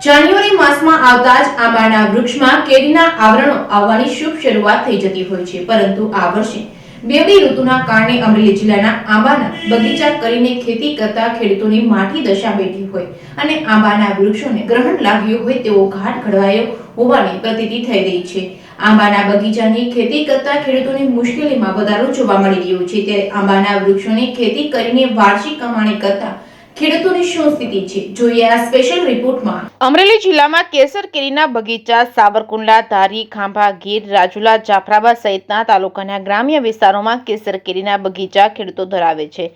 જાન્યુઆરી માસમાં આવતા જ આંબાના વૃક્ષમાં કેરીના આવરણો આવવાની શુભ શરૂઆત થઈ જતી હોય છે, પરંતુ આ વર્ષે બેવડી ઋતુના કારણે અમરેલી જિલ્લાના આંબાના બગીચા કરીને ખેતી કરતા ખેડૂતોની માઠી દશા બેઠી હોય અને આંબાના વૃક્ષોને ગ્રહણ લાગ્યું હોય તેવો ઘાટ ઘડવાયો હોવાની પ્રતીતિ થઈ રહી છે। આંબાના બગીચાની ખેતી કરતા ખેડૂતોની મુશ્કેલીમાં વધારો જોવા મળી રહ્યો છે, ત્યારે આંબાના વૃક્ષોની ખેતી કરીને વાર્ષિક કમાણી કરતા ખેડૂતોની શું સ્થિતિ છે, જોઈએ આ સ્પેશિયલ રિપોર્ટમાં। અમરેલી જિલ્લામાં કેસર કેરીના બગીચા સાવરકુંડલા, ધારી, ખાંભા, ગીર, રાજુલા, જાફરાબાદ સહિતના તાલુકાના ગ્રામ્ય વિસ્તારોમાં કેસર કેરીના બગીચા ખેડૂતો ધરાવે છે।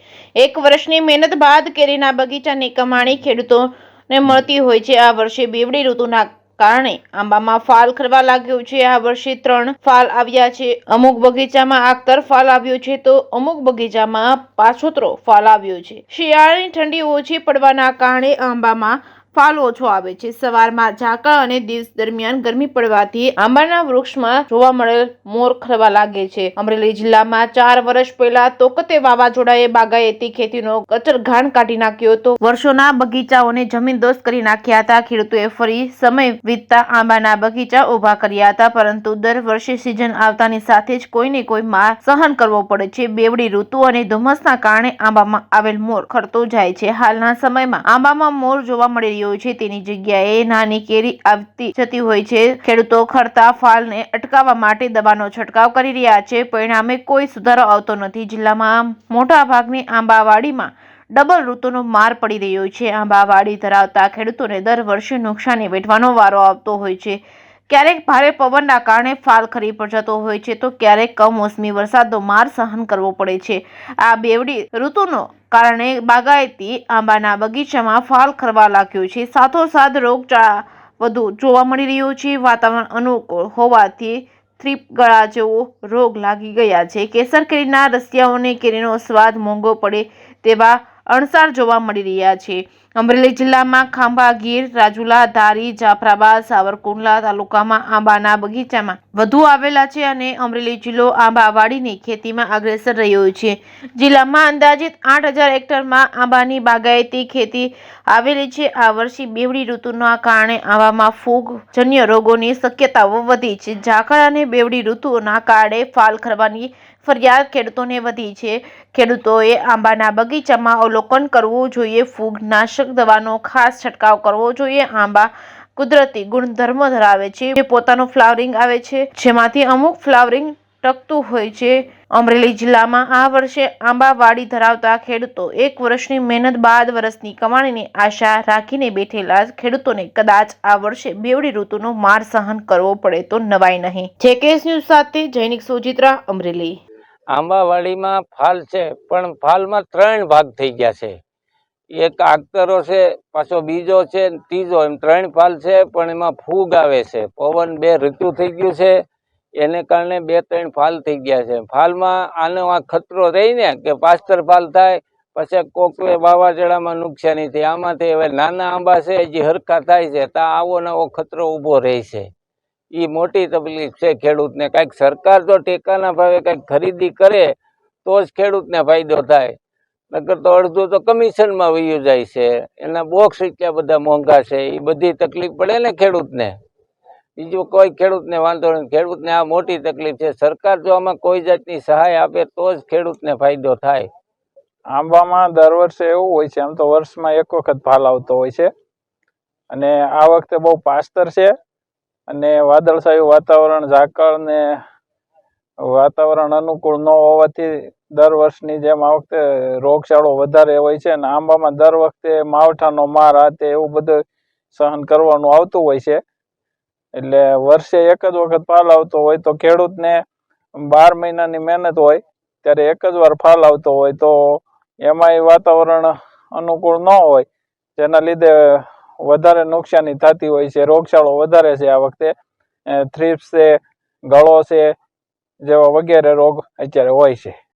એક વર્ષની મહેનત બાદ કેરીના બગીચાની કમાણી ખેડૂતોને મળતી હોય છે। આ વર્ષે બેવડી ઋતુના કારણે આંબામાં ફાલ ખરવા લાગ્યો છે। આ વર્ષે 3 ફાલ આવ્યા છે। અમુક બગીચામાં આખતર ફાલ આવ્યો છે તો અમુક બગીચામાં પાછોતરો ફાલ આવ્યો છે। શિયાળાની ઠંડી ઓછી પડવાના કારણે આંબામાં ફાલ ઓછો આવે છે। સવારમાં ઝાકળ અને દિવસ દરમિયાન ગરમી પડવાથી આંબાના વૃક્ષમાં જોવા મળેલ મોર ખરવા લાગે છે। અમરેલી જિલ્લામાં 4 વર્ષ પહેલા તોકતે વાવાઝોડાએ બાગાયતી ખેતીનો કચરઘાણ કાઢી નાખ્યો હતો। વર્ષોના બગીચાઓને જમીનદોસ્ત કરી નાખ્યા હતા। ખેડૂતોએ ફરી સમય વીતતા આંબાના બગીચા ઉભા કર્યા હતા, પરંતુ દર વર્ષે સિઝન આવતાની સાથે જ કોઈને કોઈ માર સહન કરવો પડે છે। બેવડી ઋતુ અને ધુમ્મસના કારણે આંબામાં આવેલ મોર ખરતો જાય છે। હાલના સમયમાં આંબામાં મોર જોવા મળી છે, તેની જગ્યાએ નાની કેરી આવતી જતી હોય છે। ખેડૂતો ખરતા ફાલને અટકાવવા માટે દવાનો છંટકાવ કરી રહ્યા છે, પરિણામે કોઈ સુધારો આવતો નથી। જિલ્લામાં મોટા ભાગની આંબાવાડીમાં ડબલ ઋતુનો માર પડી રહ્યો છે। આંબાવાડી ધરાવતા ખેડૂતોને દર વર્ષે નુકસાની વેઠવાનો વારો આવતો હોય છે। ક્યારેક ભારે પવનના કારણે ફાલ ખરી જતો હોય છે તો ક્યારેક કમોસમી વરસાદનો માર સહન કરવો પડે છે। આ બેવડી ઋતુનો કારણે બાગાયતી આંબાના બગીચામાં ફાલ ખરવા લાગ્યો છે। સાથોસાથ રોગચાળા વધુ જોવા મળી રહ્યો છે। વાતાવરણ અનુકૂળ હોવાથી થ્રીપ ગળા જેવો રોગ લાગી ગયા છે। કેસર કેરીના રસિયાઓને કેરીનો સ્વાદ મોંઘો પડે તેવા અણસાર જોવા મળી રહ્યા છે। અમરેલી જિલ્લામાં ખાંભા, ગીર, રાજુલા, ધારી, જાફરાબાદ, સાવરકુંડલા તાલુકામાં આંબાના બગીચામાં વધુ આવેલા છે અને અમરેલી જિલ્લો આંબાવાડીની ખેતીમાં અગ્રેસર રહ્યો છે। જિલ્લામાં અંદાજિત 8000 હેક્ટરમાં આંબાની બાગાયતી ખેતી આવેલી છે। આ વર્ષે બેવડી ઋતુના કારણે આંબામાં ફૂગજન્ય રોગોની શક્યતાઓ વધી છે। ઝાકળ અને બેવડી ઋતુના કારણે ફાલ ખરવાની ફરિયાદ ખેડૂતોને વધી છે। ખેડૂતોએ આંબાના બગીચામાં અવલોકન કરવું જોઈએ, ફૂગનાશક દવાનો ખાસ છંટકાવ કરવો જોઈએ। આંબા કુદરતી ગુણધર્મો ધરાવે છે, જે પોતાનું ફ્લાવરિંગ આવે છે, જેમાંથી અમુક ફ્લાવરિંગ ટકતું હોય છે। અમરેલી જિલ્લામાં આ વર્ષે આંબાવાડી ધરાવતા ખેડૂતો એક વર્ષની મહેનત બાદ વર્ષની કમાણીની આશા રાખીને બેઠેલા ખેડૂતોને કદાચ આ વર્ષે બેવડી ઋતુનો માર સહન કરવો પડે તો નવાઈ નહીં। જેકેએસ ન્યૂઝ સાથે જૈનિક સોજિત્રા, અમરેલી। આંબાવાડીમાં ફાલ છે, પણ ફાલમાં 3 ભાગ થઈ ગયા છે। એક આગતરો છે, પાછો બીજો છે, ત્રીજો, એમ 3 ફાલ છે, પણ એમાં ફૂગ આવે છે। પવન 2 ઋતુ થઈ ગયું છે, એને કારણે 2-3 ફાલ થઈ ગયા છે। ફાલમાં આનો આ ખતરો રહી ને કે પાસ્તર ફાલ થાય, પછી કોકવે વાવાઝોડામાં નુકસાની થઈ। આમાંથી હવે નાના આંબા છે જે હરખા થાય છે, ત્યાં આવો નવો ખતરો ઊભો રહે છે। એ મોટી તકલીફ છે ખેડૂતને। કંઈક સરકાર જો ટેકાના ભાવે કંઈક ખરીદી કરે તો જ ખેડૂતને ફાયદો થાય, નકર તો અડધું તો કમિશનમાં વયું જાય છે। એના બોક્સ એટલા બધા મોંઘા છે, એ બધી તકલીફ પડે ને ખેડૂતને। બીજું કોઈ ખેડૂતને વાંધો નથી, ખેડૂતને આ મોટી તકલીફ છે। સરકાર જો આમાં કોઈ જાતની સહાય આપે તો જ ખેડૂતને ફાયદો થાય। આંબામાં દર વર્ષે એવું હોય છે, આમ તો વર્ષમાં એક વખત ફાલ આવતો હોય છે, અને આ વખતે બહુ પાસ્તર છે અને વાદળછાયું વાતાવરણ, ઝાકળ ને વાતાવરણ અનુકૂળ ન હોવાથી દર વર્ષની જેમ આ વખતે રોગચાળો વધારે હોય છે અને આંબામાં દર વખતે માવઠાનો માર આ તે એવું બધું સહન કરવાનું આવતું હોય છે। એટલે વર્ષે એક જ વખત ફાલ આવતો હોય તો ખેડૂતને 12 મહિનાની મહેનત હોય ત્યારે એક જ વાર ફાલ આવતો હોય તો એમાંય વાતાવરણ અનુકૂળ ન હોય, જેના લીધે વધારે નુકસાની થતી હોય છે। રોગચાળો વધારે છે આ વખતે, થ્રીપ્સ છે, ગળો છે જેવા વગેરે રોગ અત્યારે હોય છે।